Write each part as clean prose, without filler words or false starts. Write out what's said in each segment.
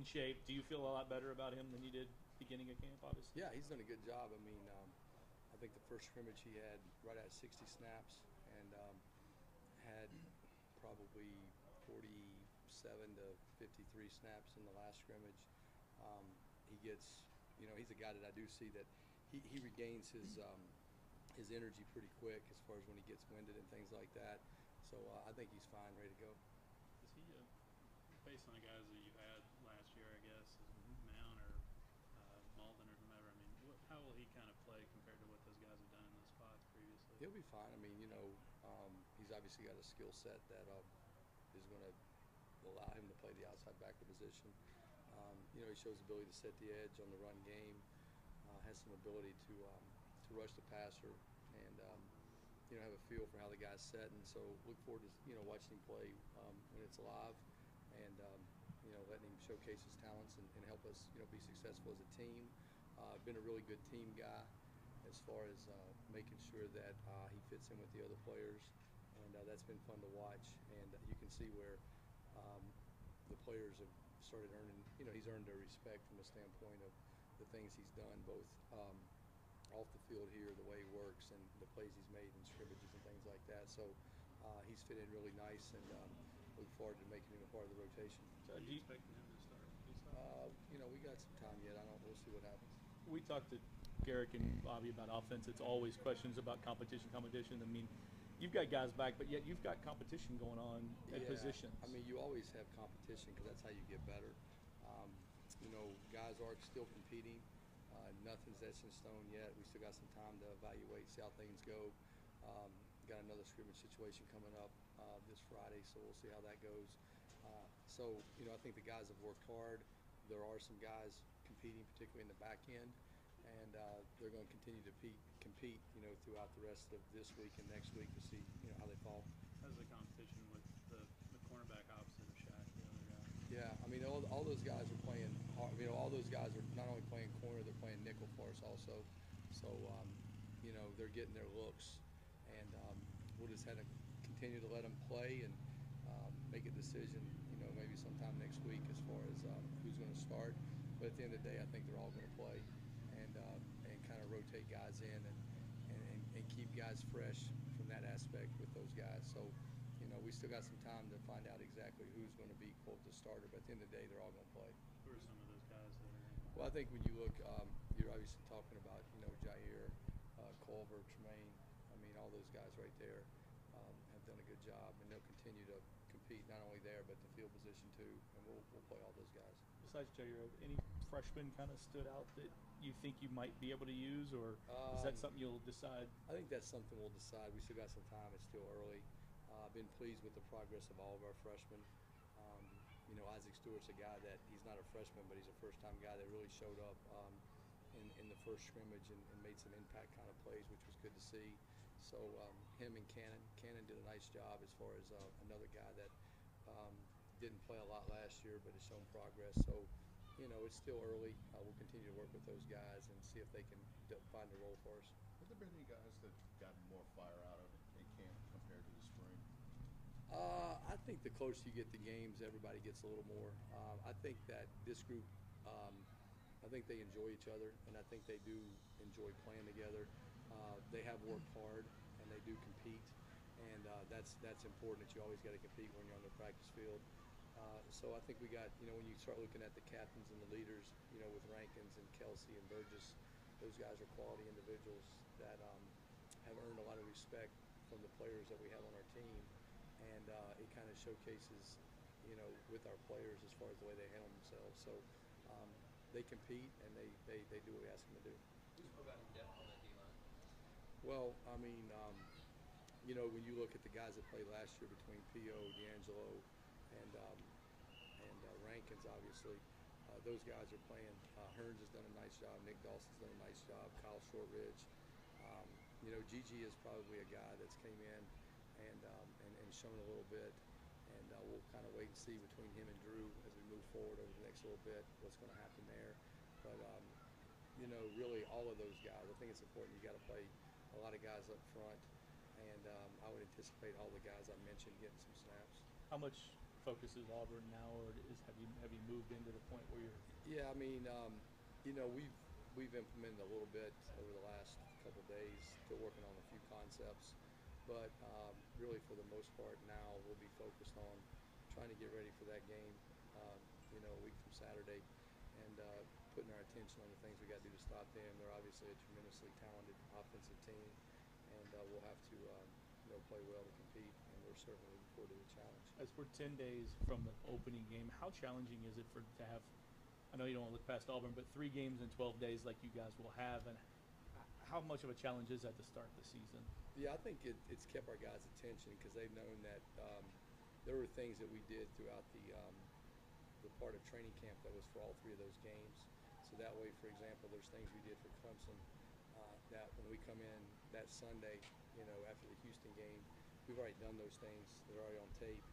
in shape. Do you feel a lot better about him than you did beginning of camp, obviously? Yeah, he's done a good job. I mean, I think the first scrimmage he had right at 60 snaps and had probably 47 to 53 snaps in the last scrimmage. He gets, he's a guy that I do see that he regains his energy pretty quick as far as when he gets winded and things like that. So I think he's fine, ready to go. Is he, based on the guys that you had last year, I guess, Mount or Malden or whomever, I mean, how will he kind of play compared to what those guys have done in those spots previously? He'll be fine. I mean, he's obviously got a skill set that is going to allow him to play the outside backer position. He shows the ability to set the edge on the run game, has some ability to rush the passer, and have a feel for how the guy's setting. So look forward to watching him play when it's alive, and letting him showcase his talents and help us be successful as a team. Been a really good team guy as far as making sure that he fits in with the other players, and that's been fun to watch. And you can see where the players have started earning, he's earned their respect from the standpoint of the things he's done, both off the field here, the way he works, and the plays he's made in scrimmages and things like that. So he's fit in really nice, and look forward to making him a part of the rotation. So do you expect him to start? We got some time yet. We'll see what happens. We talked to Garrick and Bobby about offense. It's always questions about competition. I mean, you've got guys back, but yet you've got competition going on at positions. I mean, you always have competition because that's how you get better. Guys are still competing. Nothing's etched in stone yet. We still got some time to evaluate, see how things go. Got another scrimmage situation coming up this Friday, so we'll see how that goes. I think the guys have worked hard. There are some guys competing, particularly in the back end, and they're going to continue to compete, throughout the rest of this week and next week to see, how they fall. How's the competition with the cornerback opposite of Shaq, the other guy? Yeah, I mean, all those guys are playing hard. All those guys are not only playing corner, they're playing nickel for us also. So, they're getting their looks, and we'll just have to continue to let them play and make a decision, maybe sometime next week as far as who's going to start. But at the end of the day, I think they're all going to play, and kind of rotate guys in and keep guys fresh from that aspect with those guys. So, we still got some time to find out exactly who's going to be, quote, the starter. But at the end of the day, they're all going to play. Who are some of those guys that are? Well, I think when you look, you're obviously talking about, Jair, Culver, Tremaine. I mean, all those guys right there have done a good job, and they'll continue to compete not only there but the field position too. And we'll play all those guys. Besides Jair, any freshmen kind of stood out that you think you might be able to use, or is that something you'll decide? I think that's something we'll decide. We still got some time. It's still early. I've been pleased with the progress of all of our freshmen. Isaac Stewart's a guy that he's not a freshman, but he's a first-time guy that really showed up in the first scrimmage and made some impact kind of plays, which was good to see. So him and Cannon did a nice job as far as another guy that didn't play a lot last year but has shown progress. So, it's still early. We'll continue to work with those guys and see if they can find a role for us. Have there been any guys that got more fire out of in camp compared to the spring? I think the closer you get to games, everybody gets a little more. I think that this group, I think they enjoy each other, and I think they do enjoy playing together. They have worked hard, and they do compete, and that's important that you always got to compete when you're on the practice field. So I think we got, when you start looking at the captains and the leaders, with Rankins and Kelsey and Burgess, those guys are quality individuals that have earned a lot of respect from the players that we have on our team. And it kind of showcases, with our players as far as the way they handle themselves. So they compete, and they do what we ask them to do. Who's providing depth on that D-line? Well, I mean, when you look at the guys that played last year between P.O., D'Angelo, and Rankins, obviously, those guys are playing. Hearns has done a nice job. Nick Dawson's done a nice job. Kyle Shortridge. Gigi is probably a guy that's came in and shown a little bit. And we'll kind of wait and see between him and Drew as we move forward over the next little bit what's going to happen there. But, really all of those guys, I think it's important. You got to play a lot of guys up front. And I would anticipate all the guys I mentioned getting some snaps. How much focus is Auburn now, or Have you moved into the point where you're? Yeah, I mean, we've implemented a little bit over the last couple days, still working on a few concepts, but really for the most part now we'll be focused on trying to get ready for that game, a week from Saturday, and putting our attention on the things we got to do to stop them. They're obviously a tremendously talented offensive team, and we'll have to play well to compete, and we're certainly looking forward to the challenge. As we're 10 days from the opening game, how challenging is it to have, I know you don't want to look past Auburn, but 3 games in 12 days like you guys will have, and how much of a challenge is that to start the season? Yeah, I think it's kept our guys' attention because they've known that there were things that we did throughout the part of training camp that was for all 3 of those games. So that way, for example, there's things we did for Clemson that when we come in that Sunday, after the Houston game, we've already done those things. They're already on tape,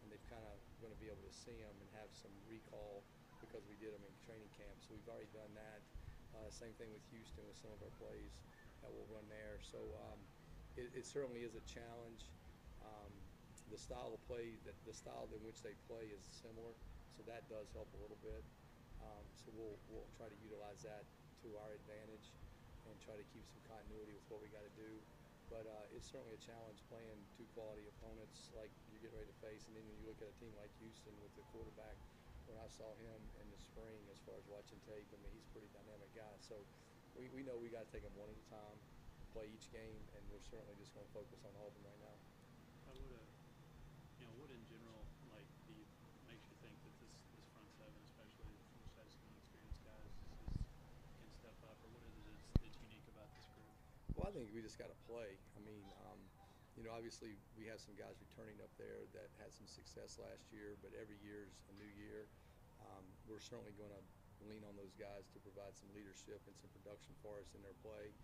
and they've kind of going to be able to see them and have some recall because we did them in training camp. So we've already done that. Same thing with Houston with some of our plays that we'll run there. So it certainly is a challenge. The style of play, the style in which they play is similar, so that does help a little bit. So we'll try to utilize that to our advantage and try to keep some continuity with what we got to do. But it's certainly a challenge playing 2 quality opponents like you're getting ready to face, and then when you look at a team like Houston with the quarterback. When I saw him in the spring, as far as watching tape, I mean, he's a pretty dynamic guy. So we know we got to take them one at a time, play each game, and we're certainly just going to focus on Auburn right now. What in general, makes you think that this front 7, especially which has some experienced guys, can step up, or what is it that's unique about this group? Well, I think we just got to play. I mean, obviously we have some guys returning up there that had some success last year, but every year's a new year. We're certainly going to lean on those guys to provide some leadership and some production for us in their play.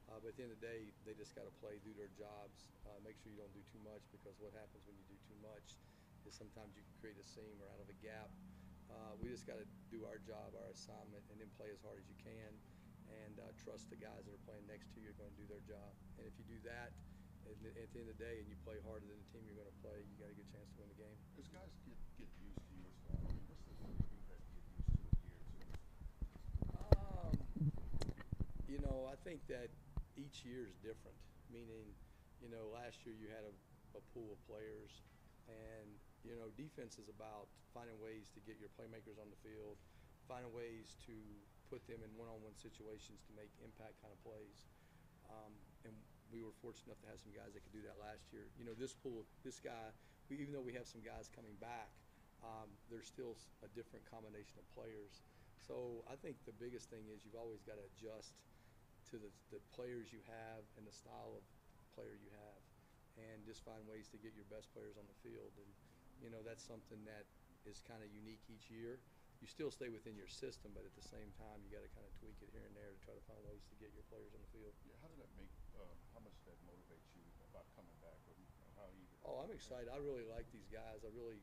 But at the end of the day, they just got to play, do their jobs, make sure you don't do too much, because what happens when you do too much is sometimes you can create a seam or out of a gap. We just got to do our job, our assignment, and then play as hard as you can, and trust the guys that are playing next to you are going to do their job. And if you do that, at the end of the day, and you play harder than the team you're going to play, you got a good chance to win the game. As guys get used to your style, I mean, what's the thing that you've had to get used to a year or 2? I think that each year is different. Meaning, last year you had a pool of players, and defense is about finding ways to get your playmakers on the field, finding ways to put them in one-on-one situations to make impact kind of plays. And we were fortunate enough to have some guys that could do that last year. This pool, this guy, even though we have some guys coming back, there's still a different combination of players. So I think the biggest thing is you've always got to adjust to the players you have and the style of player you have, and just find ways to get your best players on the field. And that's something that is kind of unique each year. You still stay within your system, but at the same time, you got to kind of tweak it here and there to try to find ways to get your players on the field. Yeah, how much does that motivate you about coming back, or how you? Oh, I'm excited. I really like these guys. I really,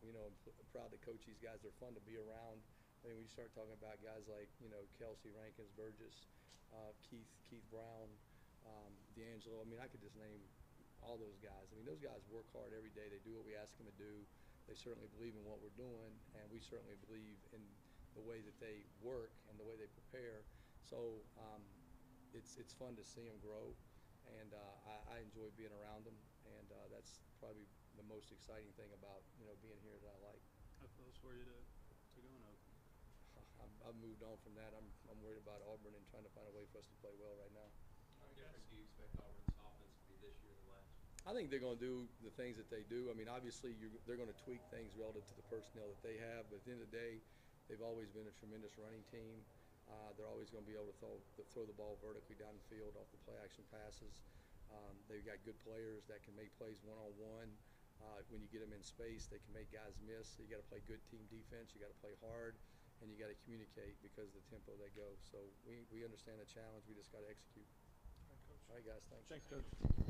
I'm proud to coach these guys. They're fun to be around. I mean, when you start talking about guys like, Kelsey, Rankins, Burgess, Keith Brown, D'Angelo. I mean, I could just name all those guys. I mean, those guys work hard every day. They do what we ask them to do. They certainly believe in what we're doing, and we certainly believe in the way that they work and the way they prepare. So it's fun to see them grow, and I enjoy being around them, and that's probably the most exciting thing about being here that I like. How close were you to going open? I've moved on from that. I'm worried about Auburn and trying to find a way for us to play well right now. How different do you expect Auburn's offense to be this year than last? I think they're going to do the things that they do. I mean, obviously, they're going to tweak things relative to the personnel that they have. But at the end of the day, they've always been a tremendous running team. They're always going to be able to throw the ball vertically down the field off the play-action passes. They've got good players that can make plays one-on-one. When you get them in space, they can make guys miss. So you got to play good team defense. You got to play hard, and you got to communicate because of the tempo they go. So we understand the challenge. We just got to execute. All right, Coach. All right, guys. Thanks. Thanks, Coach.